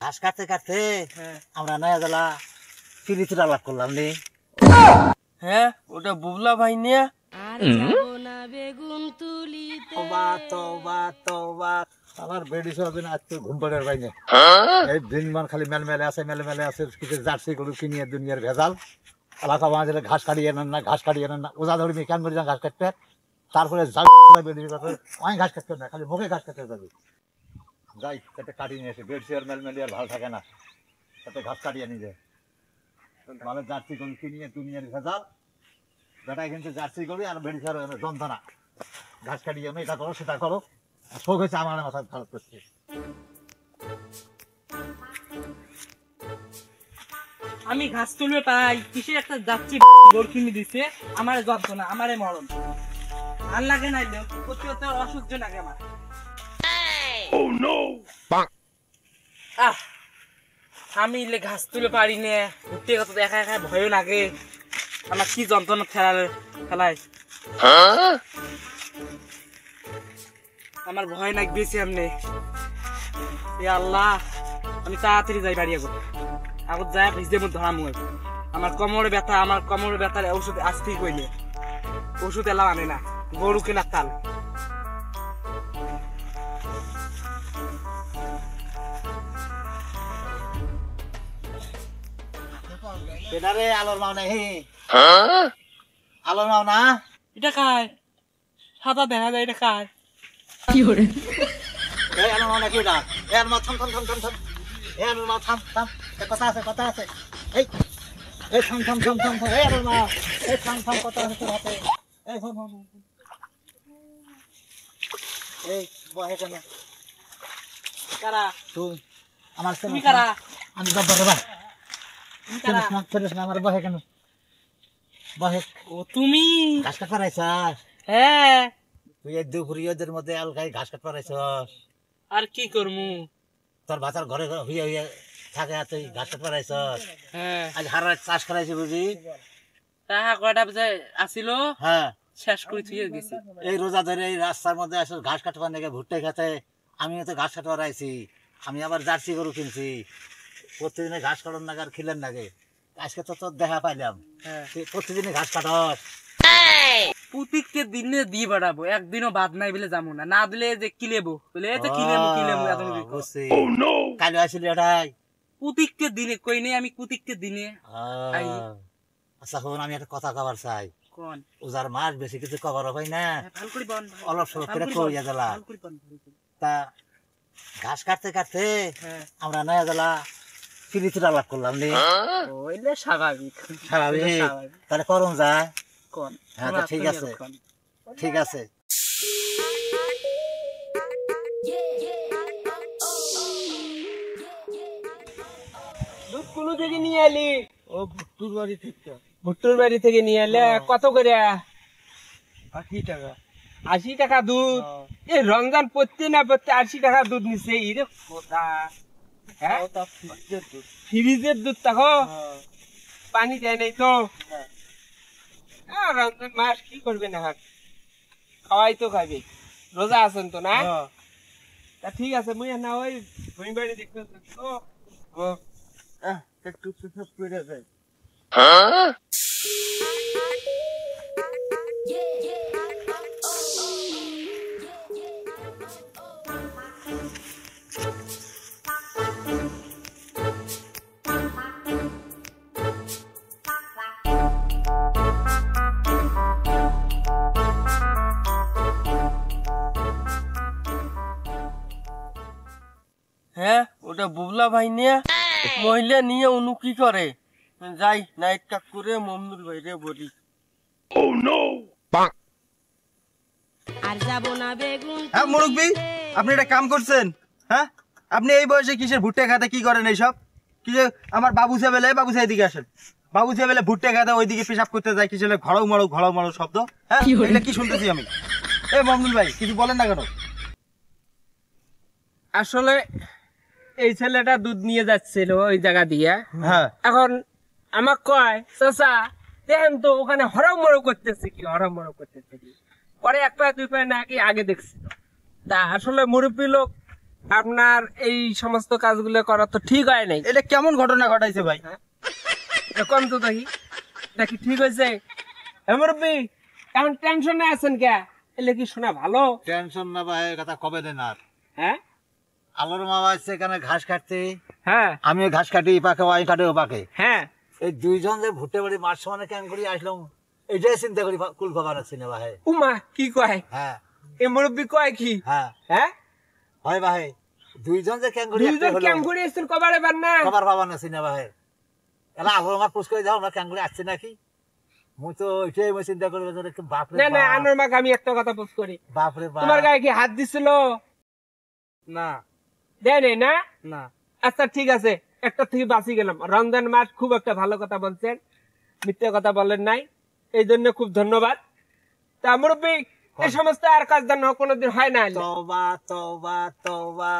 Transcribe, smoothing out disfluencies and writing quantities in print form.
ঘাস কাটতে কাটতে আমরা নয়া জেলা ফিরিতে আলাপ করলাম নি। হ্যাঁ ওটা বুবলা ভাই নিয়ে আমার বেডি সরদিন আজকে ঘুম পড়ে পাইনি। এই দিনমান খালি মেলমেলে আছে কিছু জার্সি গরু কিনিয়ে দুনিয়ার ভেজাল এলাকা বাঁধলে ঘাস কাটিয়ে নেন না, ঘাস কাটিয়ে নেন না, ওজা ধরবি কেন করি না ঘাস কাটতে। তারপরে অনেক ঘাস কাটতে না, খালি মুখে ঘাস কাটতে যাবি। যাই তাতে কাটিয়ে নিয়ে এসে বেডসি আর মেলমেলি আর ভালো থাকে না, তাতে ঘাস কাটিয়ে নিয়ে যায়। ভালো জার্সি গরু কিনিয়ে দুনিয়ার ভেজাল বেটায় কিন্তু জার্সি গরু আর বেডসি আর যন্ত্রণা। ঘাস কাটিয়ে এটা করো সেটা করো, শোক হয়েছে আমার মাথা খারাপ করছে। আমি ঘাস তুলবে পাই কিসের একটা যাচ্ছি গোর কিনে দিছে আমার যন্ত্রণা আমারে মরণ আর লাগে না প্রতি অসহ্য লাগে আমার। আমি ঘাস তুলে পারি না, ঘুরতে কত একা একা ভয়ও লাগে, আমার কি যন্ত্রণা ফেলায় আমার ভয় লাগবেছে এমনি। আল্লাহ আমি তাড়াতাড়ি যাই বাড়ি আগত যায় ভিজে মধ্যে ধরা মুখ আমার কোমরে ব্যথার ওষুধ আসতেই কইলে ওষুধ এলাম আনে না, গরু কেনা তাল। আলোর মাও নাই, আলোর মাও না, এটা খায় সাদা দেখা যায়, এটা খায় কি করে আলোর মাও না কি না থাম থাম থাম থাম থাম আলোর মাও থাম থাম কথা আছে কথা আছে। এই এই থাম থাম থাম থাম থাম আলোর মাও এই থাম থাম কথা আছে তোর হাতে। এই হন হন এই বহে কেন কারা তুই আমার তুমি কারা? আমি জব্বার রে আমার বহে কেন বহে? ও তুমি ঘাস কাট পারাইছস? হ্যাঁ তুই এই দুপুরিয়দের মধ্যে আলগাই ঘাস কাট পারাইছস? আর কি করমু, তোর বাতার ঘরে হইয়া হইয়া থাকে আর তুই ঘাস কাট পারাইছস? হ্যাঁ আজ হারা চাষ করাইছি বুঝি। তাহা কয়টা বাজে আসিল, হ্যাঁ শেষ করে থুয়ে গেছি। এই রোজা ধরে এই রাস্তার মধ্যে আসলে ঘাস কাটবার নাকি ভুট্টা খেতে আমিও তো ঘাস কাটবার আইছি। আমি আবার জার্সি গরু কিনছি, প্রতিদিনে ঘাস কাটার নাকি আর খিলেন নাকি। আজকে তো তোর দেখা পাইলাম প্রতিদিনে ঘাস কাটস। প্রত্যেকটা দিনে দিয়ে বাড়াবো, একদিনও বাদ নাই বলে যাবো না, না দিলে যে কিলেবো বলে কিলেবো কালো আসিলি এটাই প্রত্যেকটা দিনে কই নেই আমি প্রত্যেকটা দিনে। আচ্ছা হন আমি একটা কথা কবার চাই, কোন ওজার মাস বেশি কিছু কবার হয় না, ভালো করে বল অলপ সলপ করে কইয়া দিলা। তা ঘাস কাটতে কাটতে আমরা নয়া জেলা ফিরিতে আলাপ করলাম নি। ওইলে স্বাভাবিক স্বাভাবিক তাহলে করুন যায় কোন? হ্যাঁ ঠিক আছে ঠিক আছে। দুধ কোন থেকে নিয়ে এলি? ও ভুট্টুর বাড়ি থেকে। ভুট্টুর বাড়ি থেকে নিয়ে এলে কত করে? 80 টাকা। 80 টাকা দুধ? এই রমজান পড়তে না পড়তে 80 টাকা দুধ নিছে ইরে খোদা। হ্যাঁ ফ্রিজের দুধ তাকো পানি দেয় নাই তো। রমজান মাস কি করবে না, খাওয়াই তো খাবে, রোজা আছেন তো না? তা ঠিক আছে মুই না ওই ভূমি বাড়ি দেখতে তো একটু সুসব করে যায়। হ্যাঁ ওটা বুবলা ভাই নিয়ে মহিলা নিয়ে অনু কি করে, যাই নাইট কাক করে মমনুল ভাইরে বলি। হ্যাঁ মুরব্বি আপনি একটা কাম করছেন? হ্যাঁ আপনি এই বয়সে কিসের ভুট্টা খাতে কি করেন এইসব? কি যে আমার বাবু সাহেব এদিকে আসেন, বাবু সাহেব ভুট্টা খাতে ওইদিকে পেশাব করতে যায়, কিসের ঘড়াও মারো শব্দ। হ্যাঁ এগুলো কি শুনতেছি আমি? এই মমনুল ভাই কিছু বলেন না কেন? আসলে এই ছেলেটা দুধ নিয়ে যাচ্ছিল ওই জায়গা দিয়ে, হ্যাঁ এখন আমাক কয় চাচা দেখেন তো ওখানে হরমরো করতেছে কি পরে একটা দুই পায় নাকি আগে দেখছিল। তা আসলে মুরব্বী লোক আপনার এই সমস্ত কাজগুলো করা তো ঠিক হয় নাই। এটা কেমন ঘটনা ঘটাইছে ভাই? এখন তো দেখি দেখি ঠিক হয়েছে। মুরব্বী এখন টেনশনে আছেন কে? এলে কি শোনা ভালো? টেনশন না ভাই, কথা কবে দেন আর। হ্যাঁ আলোর মামা আসছে এখানে ঘাস কাটতে, হ্যাঁ আমি ঘাস কাটি ই পাকে, ওই কাটে ও পাকে। হ্যাঁ এই দুইজন যে ভুট্টে বাড়ি মাঠ সমানে কেন করি আসলাম, এটাই চিন্তা করি কুল পাবার আছে না ভাই। উমা কি কয়? হ্যাঁ এই মুরব্বী কয় কি? হ্যাঁ হ্যাঁ হয় ভাই, দুইজন যে কেন করি দুইজন কেম করে এসেছেন কবারে বার না? খবর পাবার আছে না ভাই। এলা আলোর মা পুষ করে যাও না কেন করে আসছে নাকি, মুই তো এটাই মই চিন্তা করি বাপরে না না বাপ, আনোর মাকে আমি একটা কথা পোস্ট করি। বাপরে বাপ। তোমার গায়ে কি হাত দিছিল? না দেয় নাই না? না আচ্ছা ঠিক আছে, একটা থেকে বাঁচি গেলাম। রমজান মাস, খুব একটা ভালো কথা বলছেন, মিথ্যে কথা বলেন নাই, এই জন্য খুব ধন্যবাদ। তা মুরব্বী এই সমস্ত আর কাজ যেন কোনোদিন হয় না। তওবা তওবা তওবা।